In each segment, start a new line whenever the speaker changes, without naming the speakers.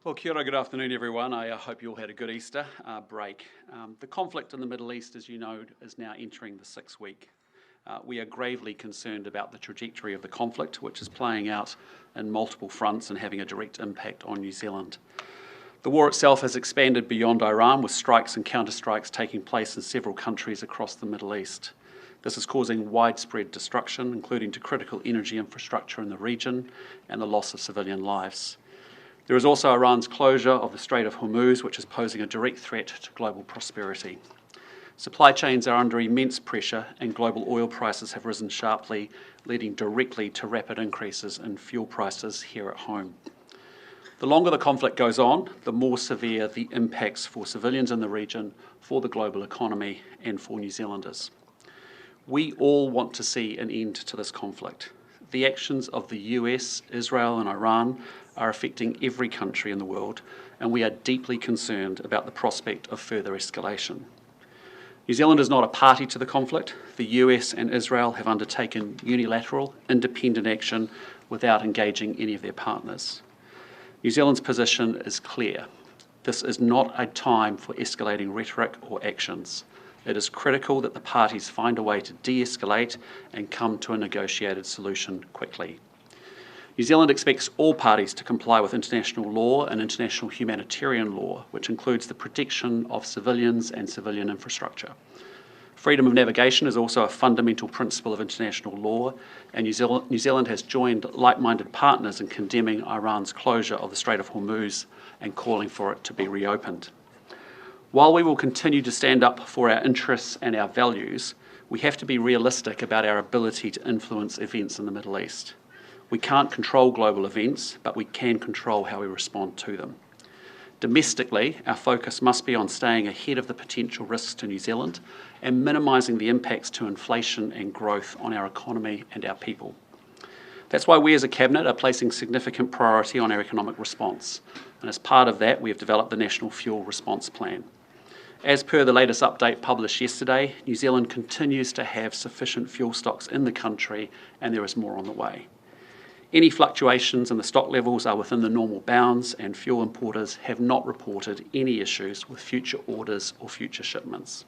Well, Curia, good afternoon everyone. I hope you all had a good Easter break. The conflict in the Middle East, as you know, is now entering the 6th week. We are gravely concerned about the trajectory of the conflict, which is playing out in multiple fronts and having a direct impact on New Zealand. The war itself has expanded beyond Iran, with strikes and counter-strikes taking place in several countries across the Middle East. This is causing widespread destruction, including to critical energy infrastructure in the region and the loss of civilian lives. There is also Iran's closure of the Strait of Hormuz, which is posing a direct threat to global prosperity. Supply chains are under immense pressure and global oil prices have risen sharply, leading directly to rapid increases in fuel prices here at home. The longer the conflict goes on, the more severe the impacts for civilians in the region, for the global economy and for New Zealanders. We all want to see an end to this conflict. The actions of the US, Israel and Iran are affecting every country in the world, and we are deeply concerned about the prospect of further escalation. New Zealand is not a party to the conflict. The US and Israel have undertaken unilateral, independent action without engaging any of their partners. New Zealand's position is clear. This is not a time for escalating rhetoric or actions. It is critical that the parties find a way to de-escalate and come to a negotiated solution quickly. New Zealand expects all parties to comply with international law and international humanitarian law, which includes the protection of civilians and civilian infrastructure. Freedom of navigation is also a fundamental principle of international law, and New Zealand has joined like-minded partners in condemning Iran's closure of the Strait of Hormuz and calling for it to be reopened. While we will continue to stand up for our interests and our values, we have to be realistic about our ability to influence events in the Middle East. We can't control global events, but we can control how we respond to them. Domestically, our focus must be on staying ahead of the potential risks to New Zealand and minimising the impacts to inflation and growth on our economy and our people. That's why we as a Cabinet are placing significant priority on our economic response, and as part of that we have developed the National Fuel Response Plan. As per the latest update published yesterday, New Zealand continues to have sufficient fuel stocks in the country and there is more on the way. Any fluctuations in the stock levels are within the normal bounds, and fuel importers have not reported any issues with future orders or future shipments.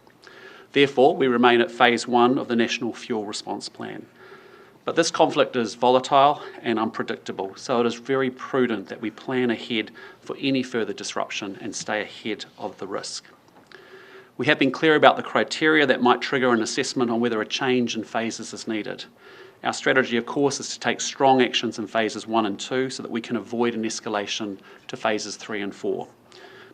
Therefore, we remain at phase 1 of the National Fuel Response Plan. But this conflict is volatile and unpredictable, so it is very prudent that we plan ahead for any further disruption and stay ahead of the risk. We have been clear about the criteria that might trigger an assessment on whether a change in phases is needed. Our strategy, of course, is to take strong actions in phases 1 and 2 so that we can avoid an escalation to phases 3 and 4.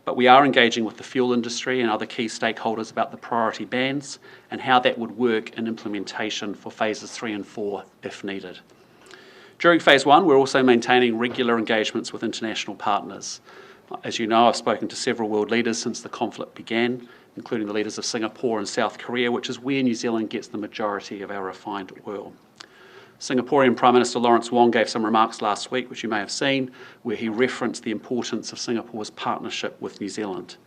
But we are engaging with the fuel industry and other key stakeholders about the priority bands and how that would work in implementation for phases 3 and 4 if needed. During phase 1, we're also maintaining regular engagements with international partners. As you know, I've spoken to several world leaders since the conflict began, including the leaders of Singapore and South Korea, which is where New Zealand gets the majority of our refined oil. Singaporean Prime Minister Lawrence Wong gave some remarks last week, which you may have seen, where he referenced the importance of Singapore's partnership with New Zealand.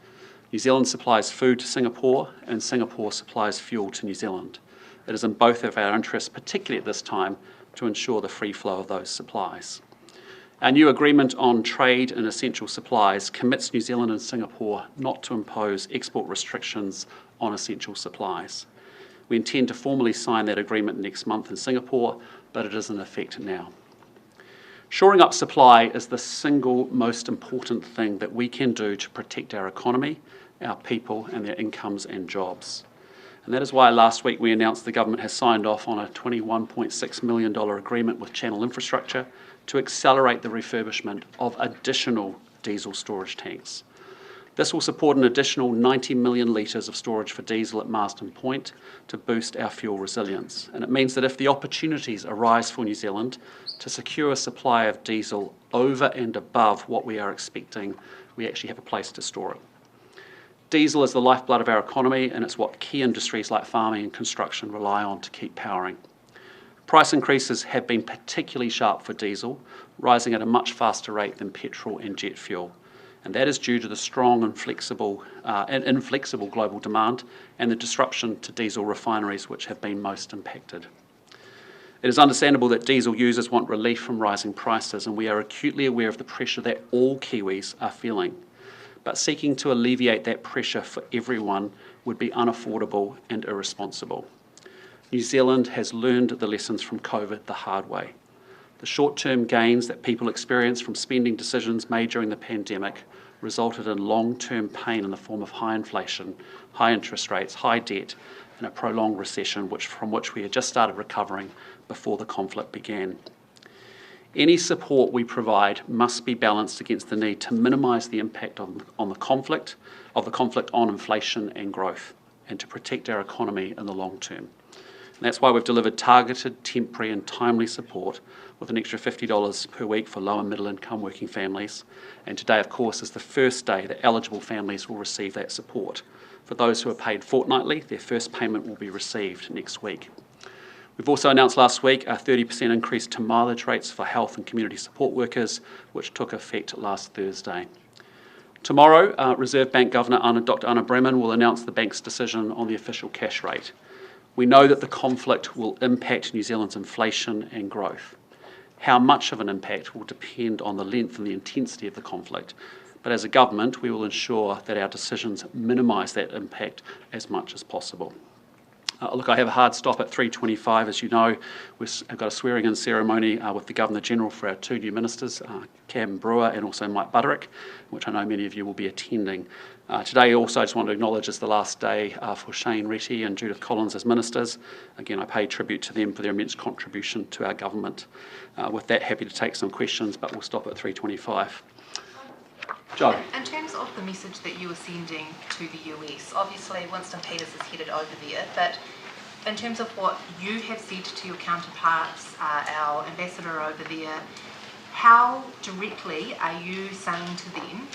New Zealand supplies food to Singapore, and Singapore supplies fuel to New Zealand. It is in both of our interests, particularly at this time, to ensure the free flow of those supplies. Our new agreement on trade and essential supplies commits New Zealand and Singapore not to impose export restrictions on essential supplies. We intend to formally sign that agreement next month in Singapore, but it is in effect now. Shoring up supply is the single most important thing that we can do to protect our economy, our people and their incomes and jobs. And that is why last week we announced the government has signed off on a $21.6 million agreement with Channel Infrastructure to accelerate the refurbishment of additional diesel storage tanks. This will support an additional 90 million litres of storage for diesel at Marsden Point to boost our fuel resilience. And it means that if the opportunities arise for New Zealand to secure a supply of diesel over and above what we are expecting, we actually have a place to store it. Diesel is the lifeblood of our economy, and it's what key industries like farming and construction rely on to keep powering. Price increases have been particularly sharp for diesel, rising at a much faster rate than petrol and jet fuel. And that is due to the strong and inflexible global demand and the disruption to diesel refineries which have been most impacted. It is understandable that diesel users want relief from rising prices, and we are acutely aware of the pressure that all Kiwis are feeling. But seeking to alleviate that pressure for everyone would be unaffordable and irresponsible. New Zealand has learned the lessons from COVID the hard way. The short-term gains that people experienced from spending decisions made during the pandemic resulted in long-term pain in the form of high inflation, high interest rates, high debt, and a prolonged recession from which we had just started recovering before the conflict began. Any support we provide must be balanced against the need to minimise the impact of the conflict on inflation and growth, and to protect our economy in the long term. And that's why we've delivered targeted, temporary and timely support with an extra $50 per week for low and middle income working families. And today, of course, is the first day that eligible families will receive that support. For those who are paid fortnightly, their first payment will be received next week. We've also announced last week a 30% increase to mileage rates for health and community support workers, which took effect last Thursday. Tomorrow, Reserve Bank Governor Dr. Anna Bremen will announce the bank's decision on the official cash rate. We know that the conflict will impact New Zealand's inflation and growth. How much of an impact will depend on the length and the intensity of the conflict, but as a government we will ensure that our decisions minimise that impact as much as possible. Look, I have a hard stop at 3:25, as you know. I've got a swearing-in ceremony with the Governor-General for our two new ministers, Cam Brewer and also Mike Butterick, which I know many of you will be attending. Today also I just want to acknowledge it's the last day for Shane Retty and Judith Collins as ministers. Again, I pay tribute to them for their immense contribution to our government. With that, happy to take some questions, but we'll stop at 3:25. Joe.
In terms of the message that you were sending to the US, obviously Winston Peters is headed over there, but in terms of what you have said to your counterparts, our ambassador over there, how directly are you saying to them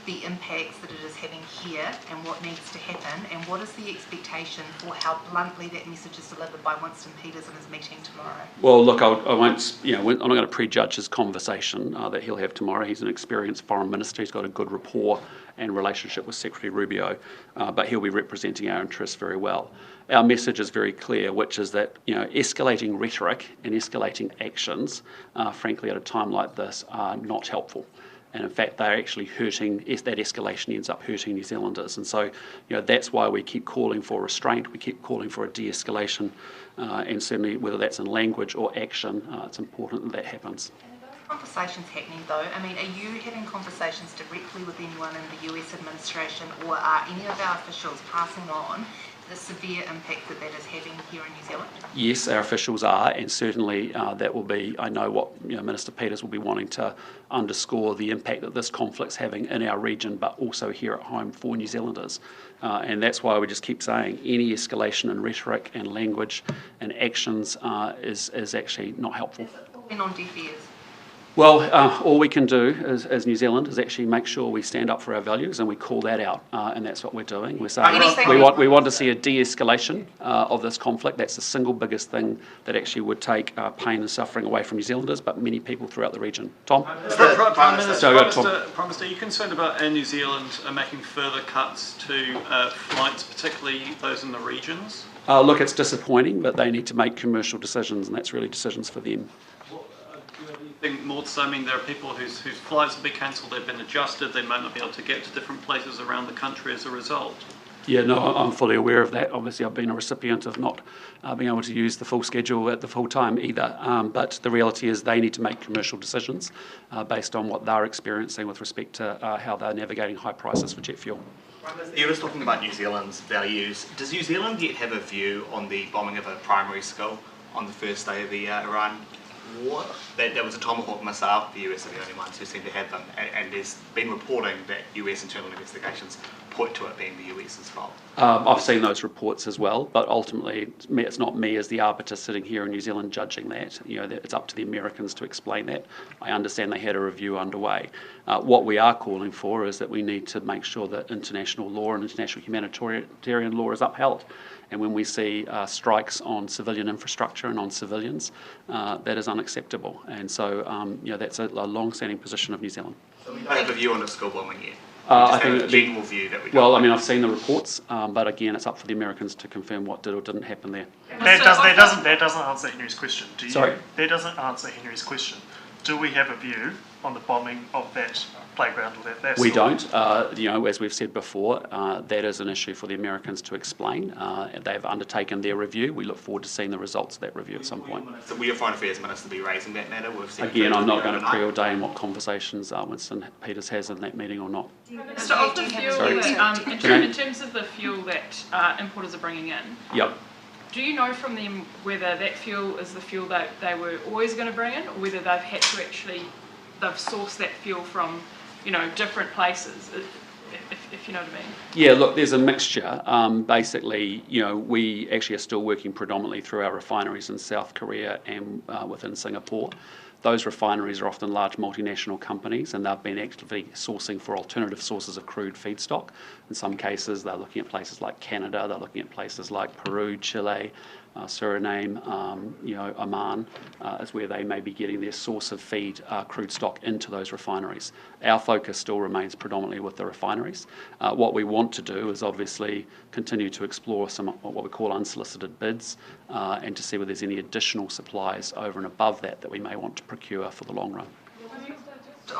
the impacts that it is having here and what needs to happen, and what is the expectation for how bluntly that message is delivered by Winston Peters in his meeting tomorrow?
Well, look, I won't, I'm not going to prejudge his conversation that he'll have tomorrow. He's an experienced foreign minister. He's got a good rapport and relationship with Secretary Rubio, but he'll be representing our interests very well. Our message is very clear, which is that escalating rhetoric and escalating actions, frankly, at a time like this, are not helpful. And in fact, they're actually hurting, that escalation ends up hurting New Zealanders. And so, that's why we keep calling for restraint, we keep calling for a de-escalation, and certainly whether that's in language or action, it's important that that happens.
And are those conversations happening though? I mean, are you having conversations directly with anyone in the US administration, or are any of our officials passing on the severe impact that is having here in New Zealand?
Yes, our officials are, and certainly that will be, I know what Minister Peters will be wanting to underscore the impact that this conflict's having in our region, but also here at home for New Zealanders. And that's why we just keep saying any escalation in rhetoric and language and actions is actually not helpful.
And on deaf ears?
Well, all we can do as New Zealand is actually make sure we stand up for our values and we call that out, and that's what we're doing. We're saying we want to see a de-escalation of this conflict. That's the single biggest thing that actually would take pain and suffering away from New Zealanders, but many people throughout the region. Tom?
Prime Minister, are you concerned about Air New Zealand making further cuts to flights, particularly those in the regions?
Look, it's disappointing, but they need to make commercial decisions, and that's really decisions for them.
More to say, I mean, there are people whose flights have been cancelled, they've been adjusted, they might not be able to get to different places around the country as a result.
Yeah, no, I'm fully aware of that. Obviously, I've been a recipient of not being able to use the full schedule at the full time either. But the reality is they need to make commercial decisions based on what they're experiencing with respect to how they're navigating high prices for jet fuel.
You were just talking about New Zealand's values. Does New Zealand yet have a view on the bombing of a primary school on the first day of the Iran? That was a Tomahawk missile. The US are the only ones who seem to have them, and there's been reporting that US internal investigations point to it being the US's fault.
I've seen those reports as well, but ultimately it's not me as the arbiter sitting here in New Zealand judging that. It's up to the Americans to explain that. I understand they had a review underway. What we are calling for is that we need to make sure that international law and international humanitarian law is upheld. And when we see strikes on civilian infrastructure and on civilians, that is unacceptable. And so, that's a long-standing position of New Zealand.
So we don't have a view on a school bombing yet?
I think
a general view that we don't.
Well, I mean, I've seen the reports, but again, it's up for the Americans to confirm what did or didn't happen there.
That doesn't answer Henry's question. Do you?
Sorry?
That doesn't answer Henry's question. Do we have a view on the bombing of that playground or that
We
store?
don't. You know, as we've said before, that is an issue for the Americans to explain. They've undertaken their review. We look forward to seeing the results of that review at some point.
So will your Foreign Affairs Minister be raising that matter?
Again, I'm not going to preordain what conversations Winston Peters has in that meeting or not.
So of the fuel, in terms of the fuel that importers are bringing in,
Yep.
do you know from them whether that fuel is the fuel that they were always going to bring in, or whether they've had to they've sourced that fuel from, you know, different places, if you know what I mean?
Yeah, look, there's a mixture. Basically, you know, we actually are still working predominantly through our refineries in South Korea and within Singapore. Those refineries are often large multinational companies, and they've been actively sourcing for alternative sources of crude feedstock. In some cases, they're looking at places like Canada, they're looking at places like Peru, Chile, Suriname, you know, Oman, is where they may be getting their source of feed crude stock into those refineries. Our focus still remains predominantly with the refineries. What we want to do is obviously continue to explore some what we call unsolicited bids and to see whether there's any additional supplies over and above that we may want to procure for the long run.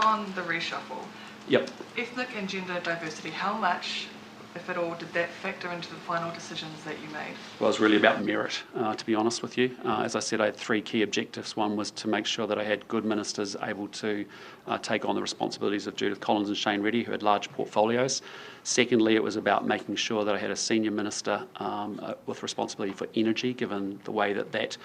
On the reshuffle,
Yep.
ethnic and gender diversity, how much, if at all, did that factor into the final decisions that you made?
Well, it's really about merit, to be honest with you. As I said, I had three key objectives. One was to make sure that I had good ministers able to take on the responsibilities of Judith Collins and Shane Reddy, who had large portfolios. Secondly, it was about making sure that I had a senior minister with responsibility for energy, given the way that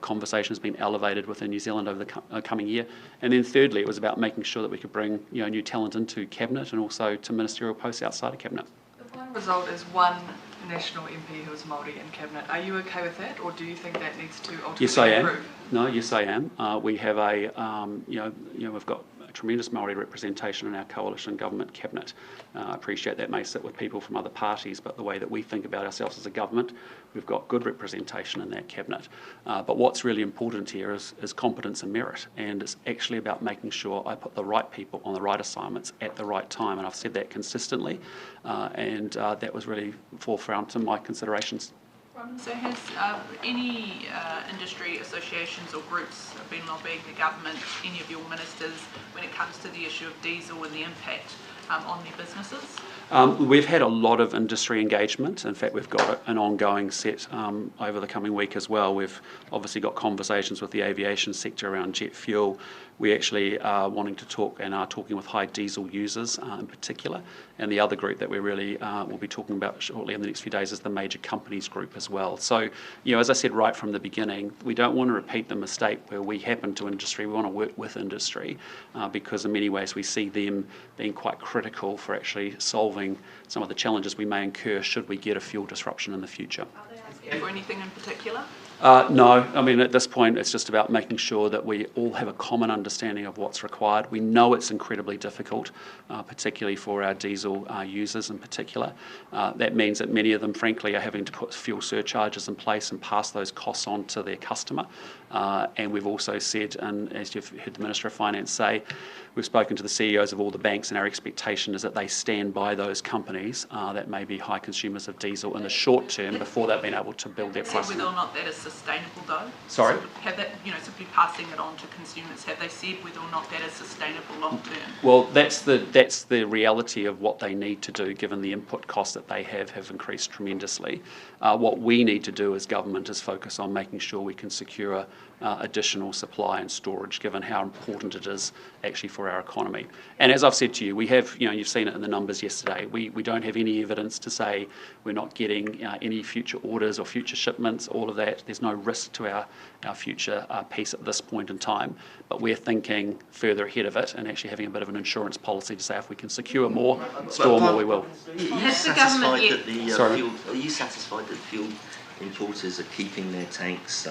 conversation has been elevated within New Zealand over the coming year. And then thirdly, it was about making sure that we could bring, you know, new talent into Cabinet and also to ministerial posts outside of Cabinet.
The final result is one national MP who is Māori in Cabinet. Are you okay with that, or do you think that needs to ultimately
Yes, I am.
improve?
No, yes, I am. We have we've got a tremendous Māori representation in our coalition government cabinet. I appreciate that may sit with people from other parties, but the way that we think about ourselves as a government, we've got good representation in that cabinet. But what's really important here is competence and merit, and it's actually about making sure I put the right people on the right assignments at the right time, and I've said that consistently, and that was really forefront in my considerations.
So has any industry associations or groups been lobbying the government, any of your ministers, when it comes to the issue of diesel and the impact on their businesses?
We've had a lot of industry engagement. In fact, we've got an ongoing set over the coming week as well. We've obviously got conversations with the aviation sector around jet fuel. We actually are wanting to talk and are talking with high diesel users in particular. And the other group that we really will be talking about shortly in the next few days is the major companies group as well. So, you know, as I said right from the beginning, we don't want to repeat the mistake where we happen to industry. We want to work with industry because in many ways we see them being quite critical for actually solving some of the challenges we may incur should we get a fuel disruption in the future.
Are they asking for anything in particular?
No, I mean at this point it's just about making sure that we all have a common understanding of what's required. We know it's incredibly difficult, particularly for our diesel users in particular. That means that many of them frankly are having to put fuel surcharges in place and pass those costs on to their customer. And we've also said, and as you've heard the Minister of Finance say, we've spoken to the CEOs of all the banks, and our expectation is that they stand by those companies that may be high consumers of diesel in the short term before they've been able to build their pricing.
Whether or not that is sustainable though?
Sorry?
Have that, you know, simply passing it on to consumers, have they said whether or not that is sustainable long term?
Well, that's the reality of what they need to do given the input costs that they have increased tremendously. What we need to do as government is focus on making sure we can secure additional supply and storage given how important it is actually for our economy. And as I've said to you, we have, you know, you've seen it in the numbers yesterday, we don't have any evidence to say we're not getting any future orders or future shipments, all of that. There's no risk to our future piece at this point in time, but we're thinking further ahead of it and actually having a bit of an insurance policy to say if we can secure more, store more, we will.
Are you satisfied that fuel importers are keeping their tanks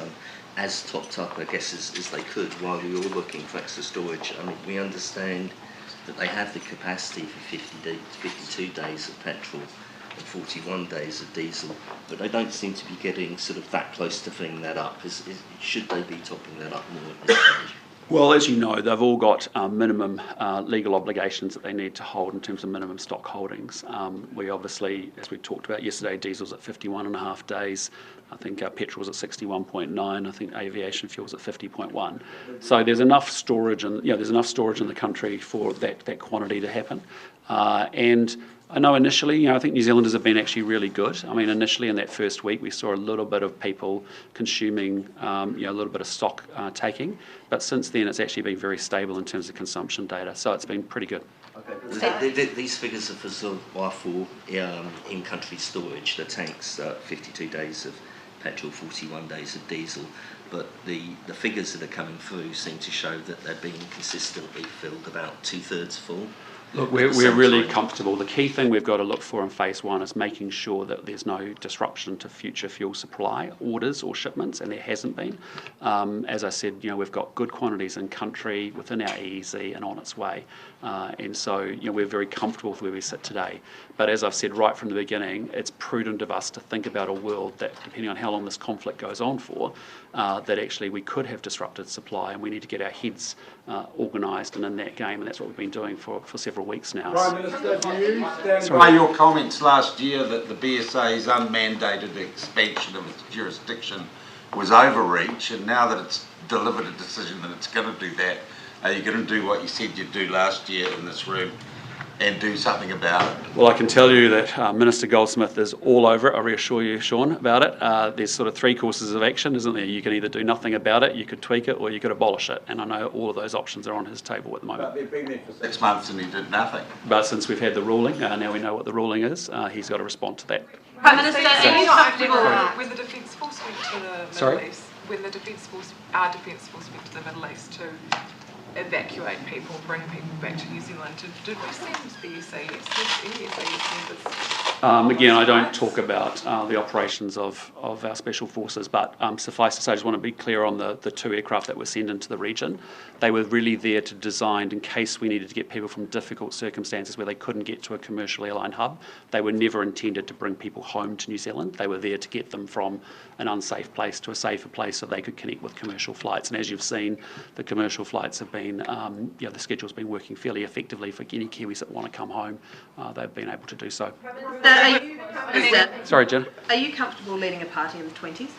as topped up, I guess, as they could while we were all looking for extra storage? I mean, we understand that they have the capacity for 52 days of petrol and 41 days of diesel, but they don't seem to be getting sort of that close to filling that up. Should they be topping that up more at this stage?
Well, as you know, they've all got minimum legal obligations that they need to hold in terms of minimum stock holdings. We obviously, as we talked about yesterday, diesel's at 51.5 days. I think petrol's at 61.9. I think aviation fuel's at 50.1. So there's enough storage, and there's enough storage in the country for that quantity to happen. And I know initially, I think New Zealanders have been actually really good. I mean, initially in that first week, we saw a little bit of people consuming, a little bit of stock taking. But since then, it's actually been very stable in terms of consumption data. So it's been pretty good.
Okay. These figures are for sort of for in-country storage. The tanks, 52 days of petrol, 41 days of diesel. But the figures that are coming through seem to show that they're being consistently filled about 2/3 full.
Look, we're really comfortable. The key thing we've got to look for in phase one is making sure that there's no disruption to future fuel supply orders or shipments, and there hasn't been. As I said, we've got good quantities in country within our EEZ and on its way. And so, we're very comfortable with where we sit today. But as I've said right from the beginning, it's prudent of us to think about a world that, depending on how long this conflict goes on for, that actually we could have disrupted supply, and we need to get our heads organised and in that game, and that's what we've been doing for several weeks now.
Prime Minister, do you stand by your comments last year that the BSA's unmandated expansion of its jurisdiction was overreach, and now that it's delivered a decision that it's going to do that, are you going to do what you said you'd do last year in this room and do something about it?
Well, I can tell you that Minister Goldsmith is all over it. I reassure you, Sean, about it. There's sort of three courses of action, isn't there? You can either do nothing about it, you could tweak it, or you could abolish it. And I know all of those options are on his table at the moment.
But they've been there for 6 months and he did nothing.
But since we've had the ruling, now we know what the ruling is, he's got to respond to that.
Prime Minister, are you comfortable
when the Defence Force went to the
Sorry?
Middle East? When the our Defence Force went to the Middle East to evacuate people, bring people back to New Zealand, did we send any SAS members?
Again, I don't talk about the operations of our special forces, but suffice to say, I just want to be clear on the two aircraft that were sent into the region. They were really there to design in case we needed to get people from difficult circumstances where they couldn't get to a commercial airline hub. They were never intended to bring people home to New Zealand. They were there to get them from an unsafe place to a safer place so they could connect with commercial flights. And as you've seen, the commercial flights have been, the schedule's been working fairly effectively for any Kiwis that want to come home. They've been able to do so. Sorry, Jen.
Are you comfortable leading a party in the 20s?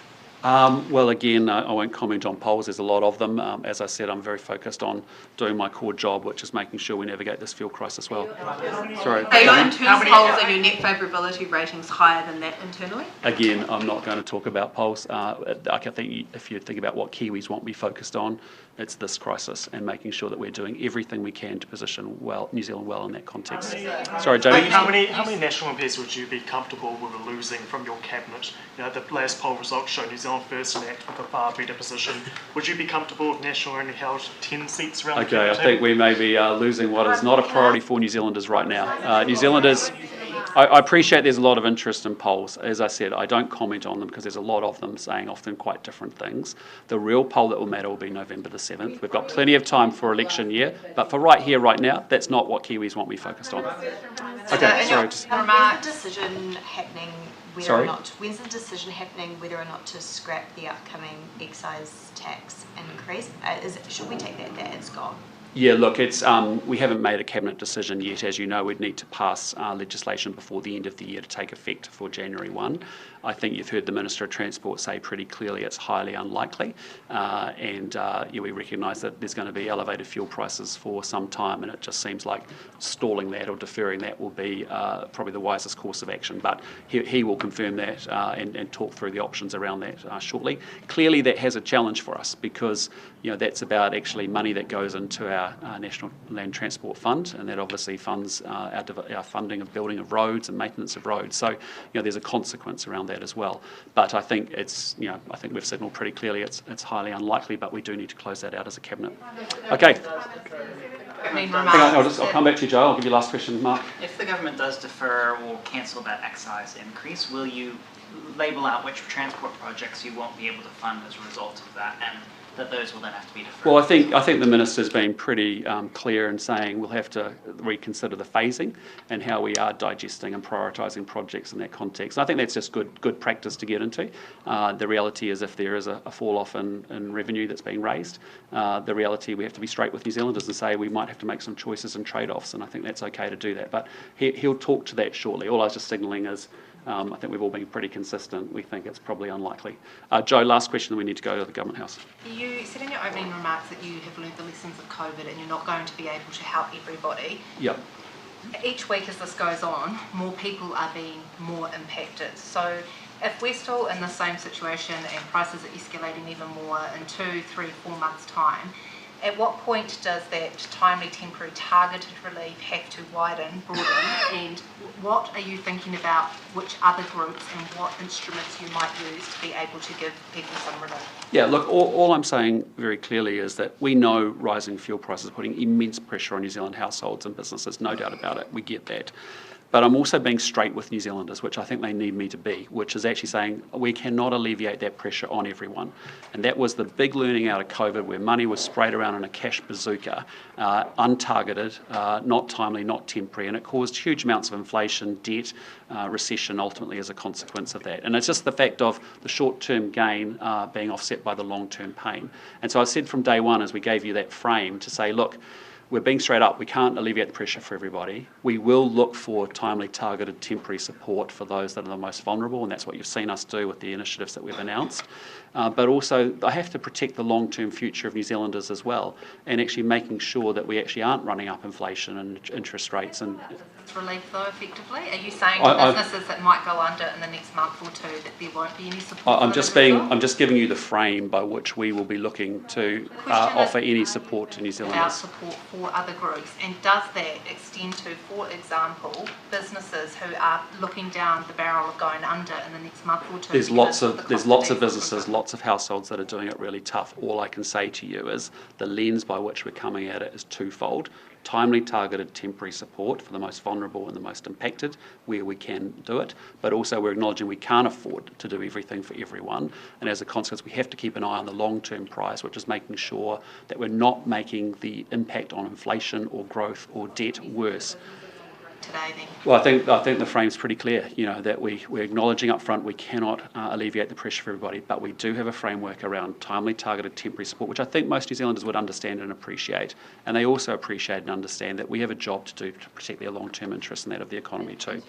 Well, again, I won't comment on polls. There's a lot of them. As I said, I'm very focused on doing my core job, which is making sure we navigate this fuel crisis well. Sorry.
Are your internal polls and your net favourability ratings higher than that internally?
Again, I'm not going to talk about polls. I think if you think about what Kiwis want me focused on, it's this crisis and making sure that we're doing everything we can to position New Zealand well in that context. Sorry, Jamie.
How many national MPs would you be comfortable with losing from your cabinet? The last poll results show New Zealand First and Act with a far better position. Would you be comfortable if National only held 10 seats around the
Okay, I think we may be losing what is not a priority for New Zealanders right now. New Zealanders, I appreciate there's a lot of interest in polls. As I said, I don't comment on them because there's a lot of them saying often quite different things. The real poll that will matter will be November the 7th. We've got plenty of time for election year, but for right here, right now, that's not what Kiwis want me focused on. Okay, sorry.
When's the decision happening when's the decision happening whether or not to scrap the upcoming excise tax increase? Should we take that it's gone?
Yeah, look, it's we haven't made a cabinet decision yet. As you know, we'd need to pass legislation before the end of the year to take effect for January 1. I think you've heard the Minister of Transport say pretty clearly it's highly unlikely, and we recognise that there's going to be elevated fuel prices for some time, and it just seems like stalling that or deferring that will be probably the wisest course of action. But he will confirm that and talk through the options around that shortly. Clearly, that has a challenge for us because that's about actually money that goes into our National Land Transport Fund, and that obviously funds our funding of building of roads and maintenance of roads. So there's a consequence around that as well. But I think I think we've signalled pretty clearly it's highly unlikely, but we do need to close that out as a cabinet. Okay. I'll come back to you, Joe. I'll give you last question, Mark.
If the government does defer or cancel that excise increase, will you label out which transport projects you won't be able to fund as a result of that, and that those will then have to be deferred?
Well, I think the Minister's been pretty clear in saying we'll have to reconsider the phasing and how we are digesting and prioritising projects in that context. And I think that's just good practice to get into. The reality is if there is a fall-off in revenue that's being raised, the reality we have to be straight with New Zealanders and say we might have to make some choices and trade-offs, and I think that's okay to do that. But he'll talk to that shortly. All I was just signalling is I think we've all been pretty consistent. We think it's probably unlikely. Joe, last question, then we need to go to the Government House.
You said in your opening remarks that you have learned the lessons of COVID and you're not going to be able to help everybody.
Yep.
Each week as this goes on, more people are being more impacted. So if we're still in the same situation and prices are escalating even more in 2, 3, 4 months' time, at what point does that timely, temporary, targeted relief have to broaden, and what are you thinking about which other groups and what instruments you might use to be able to give people some relief?
Yeah, look, all I'm saying very clearly is that we know rising fuel prices are putting immense pressure on New Zealand households and businesses, no doubt about it, we get that. But I'm also being straight with New Zealanders, which I think they need me to be, which is actually saying we cannot alleviate that pressure on everyone. And that was the big learning out of COVID, where money was sprayed around in a cash bazooka, untargeted, not timely, not temporary, and it caused huge amounts of inflation, debt, recession ultimately as a consequence of that. And it's just the fact of the short-term gain being offset by the long-term pain. And so I said from day one, as we gave you that frame, to say, look, we're being straight up, we can't alleviate the pressure for everybody. We will look for timely, targeted, temporary support for those that are the most vulnerable, and that's what you've seen us do with the initiatives that we've announced. But also, I have to protect the long-term future of New Zealanders as well, and actually making sure that we actually aren't running up inflation and interest rates. And
relief, though, effectively? Are you saying to businesses that might go under in the next month or two that there won't be any support?
I'm just giving you the frame by which we will be looking to offer any support to New Zealanders.
About support for other groups, and does that extend to, for example, businesses who are looking down the barrel of going under in the next month or two?
There's lots of businesses, lots of households that are doing it really tough. All I can say to you is the lens by which we're coming at it is twofold. Timely, targeted, temporary support for the most vulnerable and the most impacted where we can do it, but also we're acknowledging we can't afford to do everything for everyone, and as a consequence we have to keep an eye on the long-term prize, which is making sure that we're not making the impact on inflation or growth or debt worse.
Today, then?
Well, I think the frame's pretty clear, that we're acknowledging up front we cannot alleviate the pressure for everybody, but we do have a framework around timely, targeted, temporary support, which I think most New Zealanders would understand and appreciate. And they also appreciate and understand that we have a job to do to protect their long-term interests and that of the economy too.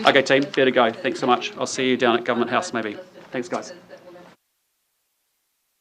Okay, team, fair to go. Thanks so much. I'll see you down at Government House maybe. Thanks, guys.